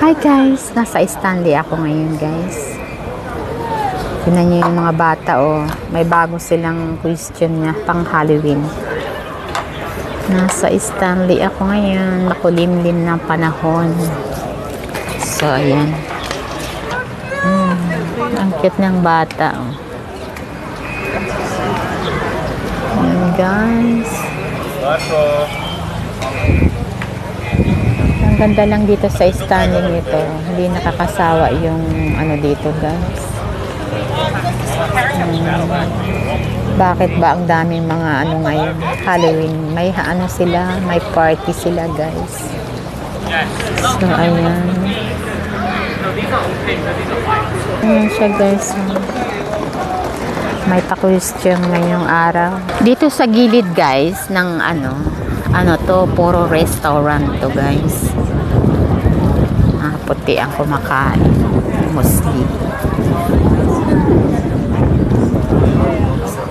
Hi guys, nasa Stanley ako ngayon guys. Tingnan niyo yung mga bata oh. May bago silang question niya pang Halloween. Nasa Stanley ako ngayon. Makulimlim ng panahon. So ayan. Ang cute ng bata oh. Ayan guys. Ang ganda lang dito sa Stanley nito. Hindi nakakasawa yung ano dito guys. Bakit ba ang daming mga ano ngayon Halloween? May ano sila, may party sila guys. So ayan. Ayan siya guys. May pa-question ngayong araw. Dito sa gilid guys ng ano to, puro restaurant to guys. Puti ang kumakain mostly.